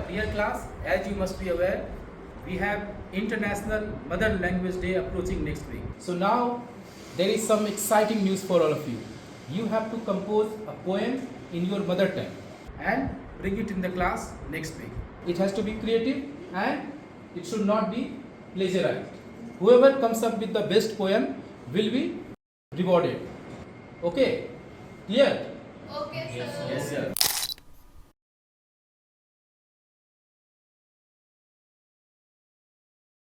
Dear class, as you must be aware, we have International Mother Language Day approaching next week. So now there is some exciting news for all of you. You have to compose a poem in your mother tongue and bring it in the class next week. It has to be creative and it should not be plagiarized. Whoever comes up with the best poem will be rewarded. Okay? Clear? Okay, sir. Yes, sir.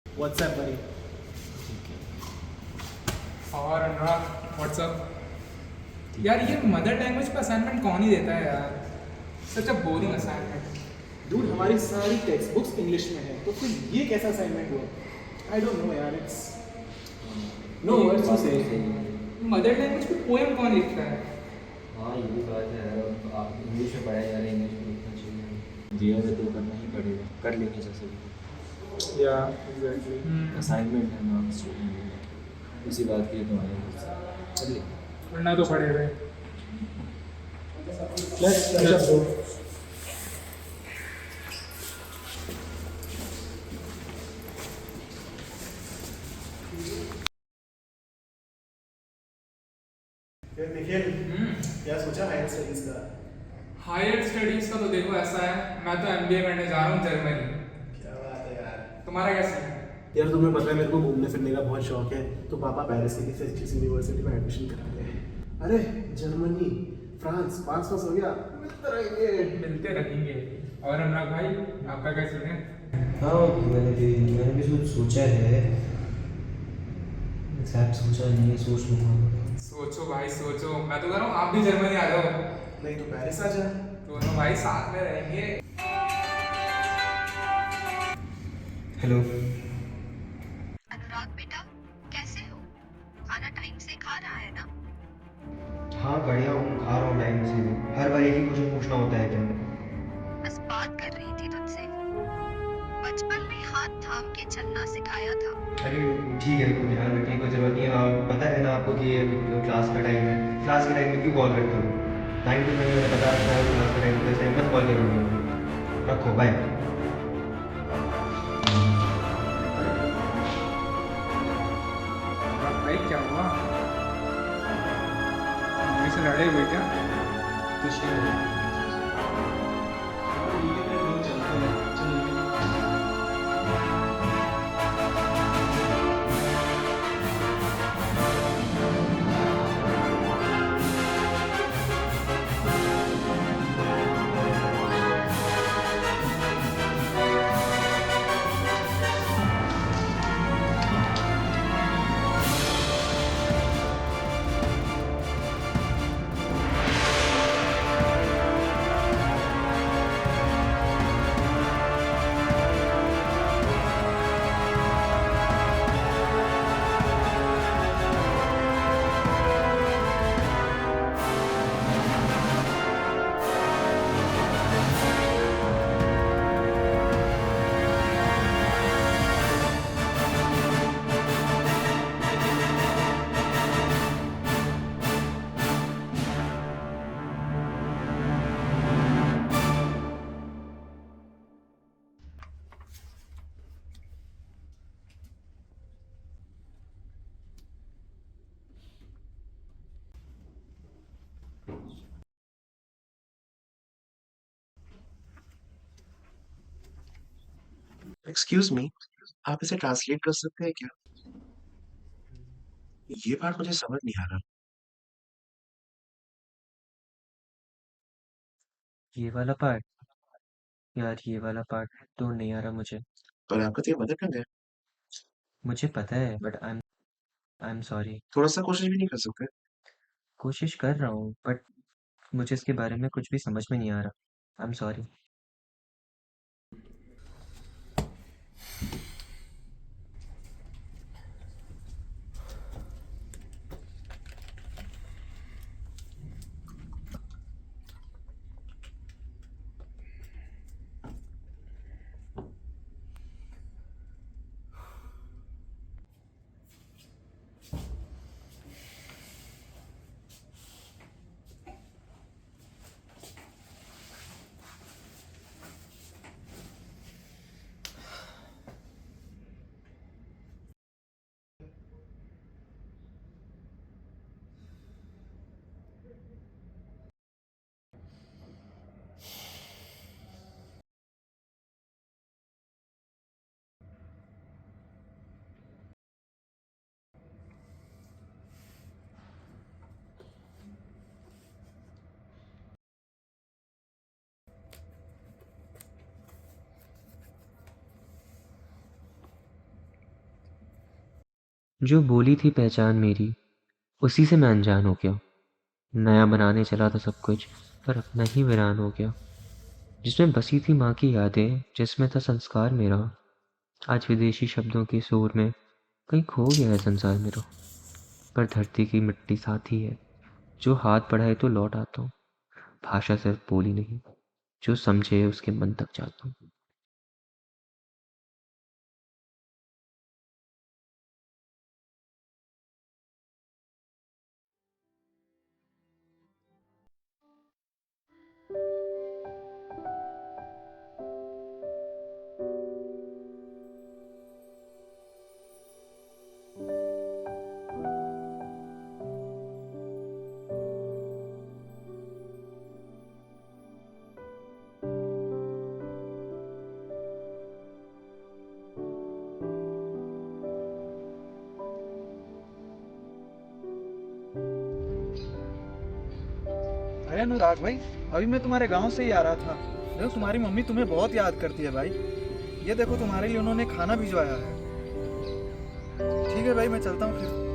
What's up, buddy? और अनुराग WhatsApp यार, ये mother language का assignment कौन ही देता है यार? सच अ boring assignment. Dude, हमारी सारी टेक्स्ट बुक्स इंग्लिश में है, तो फिर ये कैसा असाइनमेंट हुआ? I don't know यार, it's no words to say. Mother language पे पोएम कौन लिखता है? हाँ ये भी बात है यार, अब आप इंग्लिश में पढ़ाया जा रहे हैं, इंग्लिश में लिखना चाहिए। जिया में तो करना ही पड़ेगा, कर लेंगे जैसे भी। Yeah, exactly. असाइनमेंट है ना स्टूडेंट, उसी बात की तो आए कर लेंगे। पढ़ना तो पड़ेगा। Let's catch up, bro. फिर निखिल, क्या सोचा हायर स्टडीज का? हायर स्टडीज का तो देखो ऐसा है, मैं तो एमबीए करने जा रहा हूँ जर्मनी। क्या बात है यार। तुम्हारा कैसा है? यार तुम्हें पता है मेरे को घूमने फिरने का बहुत शौक है, तो पापा पेरिस की किसी अच्छी यूनिवर्सिटी में एडमिशन करा रहे हैं। अरे जर्मनी, फ्रांस, पास हो गया, मिलते रहेंगे। मिलते रहेंगे। और अनुराग भाई, आपका क्या सीन है? हाँ मैंने भी कुछ सोचा है, एग्जैक्ट सोचा नहीं है, सोच लूँगा। सोचो भाई सोचो, मैं तो कह रहा हूँ आप भी जर्मनी आ जाओ। नहीं तो पेरिस आ जा। दोनों भाई साथ में रहेंगे। हेलो अनुराग बेटा, कैसे हो? खाना टाइम से खा रहा है ना? हाँ बढ़िया हूँ, खा रहा हूँ टाइम से। हर बार एक ही क्वेश्चन पूछना होता है क्या? बस बात कर रही थी तुझसे। बचपन में हाथ थाम के चलना सिखाया था। अरे ठीक है, कोई ध्यान रखने की कोई ज़रूरत नहीं है। आप पता है ना आपको कि ये क्लास का टाइम है, क्लास के टाइम में क्यों कॉल करते हो? टाइम तो मैंने बता रखा है क्लास के टाइम पे, इस टाइम मत कॉल करूँगा। रखो, बाय। भाई क्या हुआ? मम्मी से लड़े हुए क्या? कुछ नहीं होगा। एक्सक्यूज मी, आप इसे ट्रांसलेट कर सकते हैं क्या? ये पार्ट मुझे समझ नहीं आ रहा। ये वाला पार्ट, यार ये वाला पार्ट तो नहीं आ रहा मुझे। पर आपका तो ये मदर टंग है, मुझे पता है बट आई एम सॉरी। थोड़ा सा कोशिश भी नहीं कर सकते? कोशिश कर रहा हूँ बट मुझे इसके बारे में कुछ भी समझ में नहीं आ रहा। I am sorry. जो बोली थी पहचान मेरी, उसी से मैं अनजान हो गया। नया बनाने चला था सब कुछ, पर अपना ही वीरान हो गया। जिसमें बसी थी माँ की यादें, जिसमें था संस्कार मेरा, आज विदेशी शब्दों के शोर में कहीं खो गया है संसार मेरा। पर धरती की मिट्टी साथी है, जो हाथ बढ़ाए तो लौट आता हूँ। भाषा सिर्फ बोली नहीं, जो समझे उसके मन तक जाता हूँ। अरे अनुराग भाई, अभी मैं तुम्हारे गांव से ही आ रहा था। देखो तुम्हारी मम्मी तुम्हें बहुत याद करती है भाई। ये देखो तुम्हारे लिए उन्होंने खाना भिजवाया है। ठीक है भाई, मैं चलता हूँ फिर।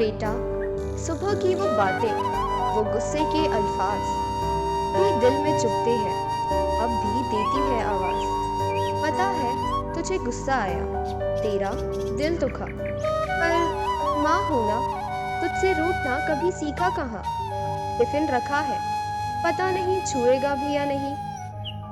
बेटा, सुबह की वो बातें, वो गुस्से के अल्फाज भी दिल में चुभते हैं, अब भी देती है आवाज। पता है तुझे गुस्सा आया, तेरा दिल दुखा, पर माँ होना, तुझसे रूठना कभी सीखा कहाँ। टिफिन रखा है, पता नहीं छुएगा भी या नहीं,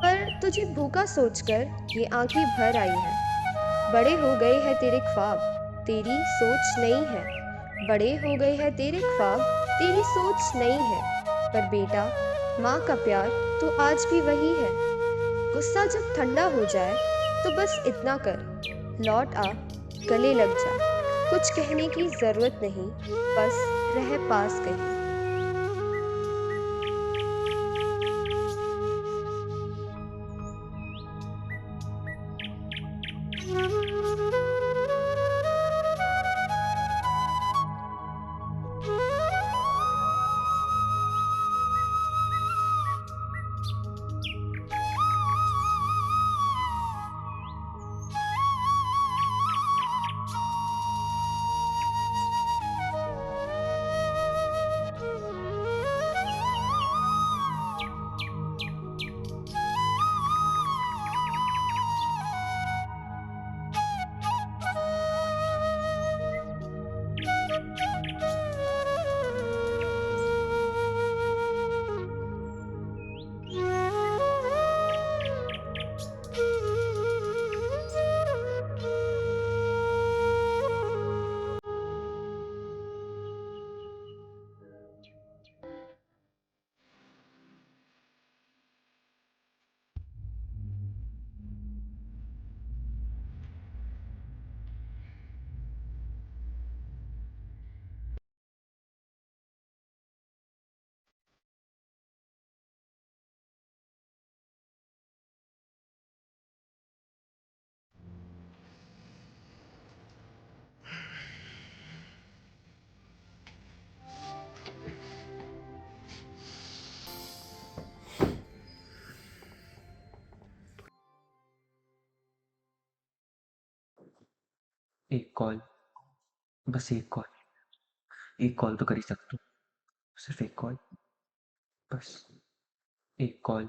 पर तुझे भूखा सोचकर ये आंखें भर आई हैं। बड़े हो गए हैं तेरे ख्वाब, तेरी सोच नहीं है। बड़े हो गए हैं तेरे ख्वाब, तेरी सोच नहीं है। पर बेटा, माँ का प्यार तो आज भी वही है। गुस्सा जब ठंडा हो जाए तो बस इतना कर, लौट आ, गले लग जा। कुछ कहने की जरूरत नहीं, बस रह पास कहीं। एक कॉल, बस एक कॉल, एक कॉल तो कर ही सकता हूँ, सिर्फ एक कॉल, बस एक कॉल,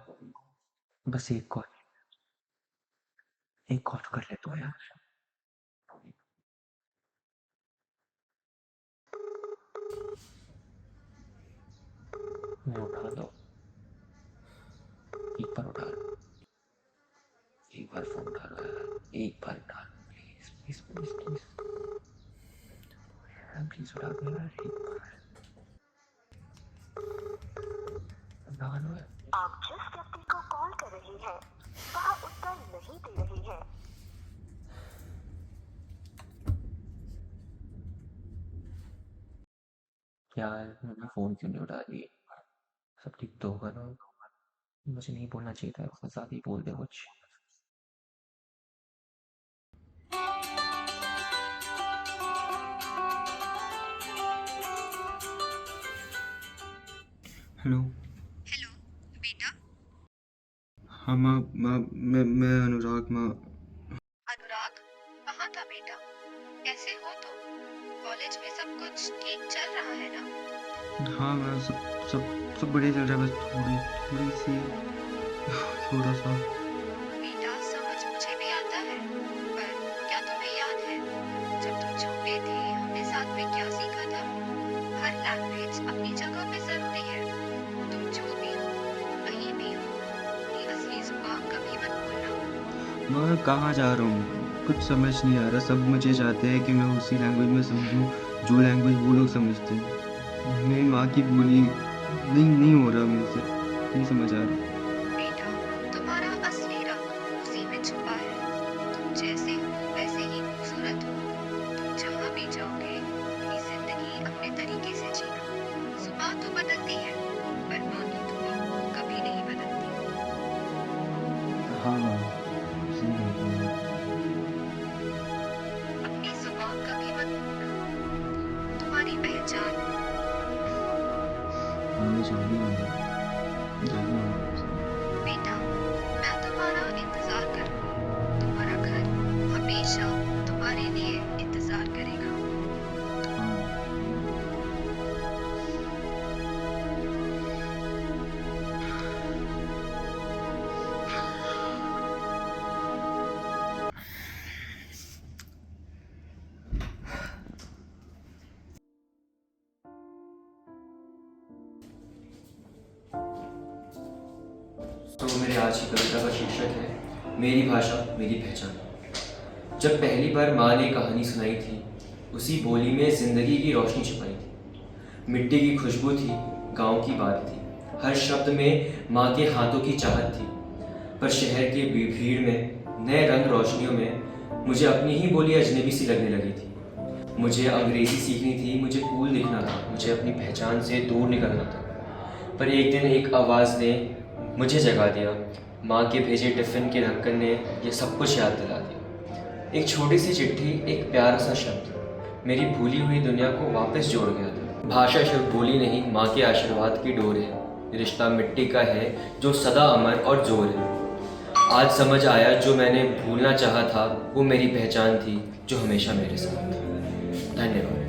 बस एक कॉल तो कर लेता हूँ यार। मैं उठा लो, एक बार उठा लो, एक बार फोन उठा लो यार, एक बार उठा लो please please please please please उठा लो यार, एक बार उठा लो यार। आप जिस व्यक्ति को कॉल कर रही हैं वह उत्तर नहीं दे रही है। यार मैंने फोन क्यों नहीं उठा रही? सब ठीक तो होगा ना? मुझे नहीं बोलना चाहिए था, बहुत ज़्यादा ही बोल दे कुछ। हेलो। हेलो बेटा। हाँ माँ, मैं अनुराग माँ। अनुराग, कहाँ था बेटा? कैसे हो तुम? कॉलेज में सब कुछ ठीक चल रहा है ना? हाँ माँ, सब बढ़िया चल रहा है, बस थोड़ी सी थोड़ा सा। बेटा समझ मुझे भी आता है, पर क्या तुम्हें याद है जब तुम छोटे थे हमने साथ में क्या सीखा था? हर लैंग्वेज अपनी जगह पे जरूरी है। तुम जो भी हो, कहीं भी हो, अपनी असली जुबान कभी मत भूलना। मैं कहाँ जा रहा हूँ, कुछ समझ नहीं आ रहा। सब मुझे चाहते हैं कि मैं उसी लैंग्वेज में समझूँ जो लैंग्वेज वो लोग समझते हैं। मेरी माँ की बोली नहीं हो रहा मेरे से, नहीं समझ आ रहा। बेटा तुम्हारा असली रंग उसी में छुपा है। तुम जैसे हो वैसे ही खूबसूरत हो। तुम जहाँ भी जाओगे अपनी जिंदगी अपने तरीके से जीना। जुबान तो बदलती है पर माँ की दुआ कभी नहीं बदलती। हाँ माँ, सही कहती हैं। अपनी जुबान कभी मत भूलना, तुम्हारी पहचान। हाँ मैं जानूँगा। बेटा मैं तुम्हारा इंतजार करूँगी। तुम्हारा घर हमेशा तुम्हारे लिए इंतजार करेगा। तो मेरे आज की कविता का शीर्षक है मेरी भाषा मेरी पहचान। जब पहली बार माँ ने कहानी सुनाई थी, उसी बोली में जिंदगी की रोशनी छिपाई थी। मिट्टी की खुशबू थी, गांव की बात थी, हर शब्द में माँ के हाथों की चाहत थी। पर शहर के भीड़ में, नए रंग रोशनियों में मुझे अपनी ही बोली अजनबी सी लगने लगी थी। मुझे अंग्रेजी सीखनी थी, मुझे कूल दिखना था, मुझे अपनी पहचान से दूर निकलना था। पर एक दिन एक आवाज़ ने मुझे जगा दिया। माँ के भेजे टिफ़िन के ढक्कन ने यह सब कुछ याद दिला दिया। एक छोटी सी चिट्ठी, एक प्यारा सा शब्द मेरी भूली हुई दुनिया को वापस जोड़ गया था। भाषा सिर्फ बोली नहीं, माँ के आशीर्वाद की डोर है। रिश्ता मिट्टी का है जो सदा अमर और जोर है। आज समझ आया जो मैंने भूलना चाहा था वो मेरी पहचान थी जो हमेशा मेरे साथ। धन्यवाद।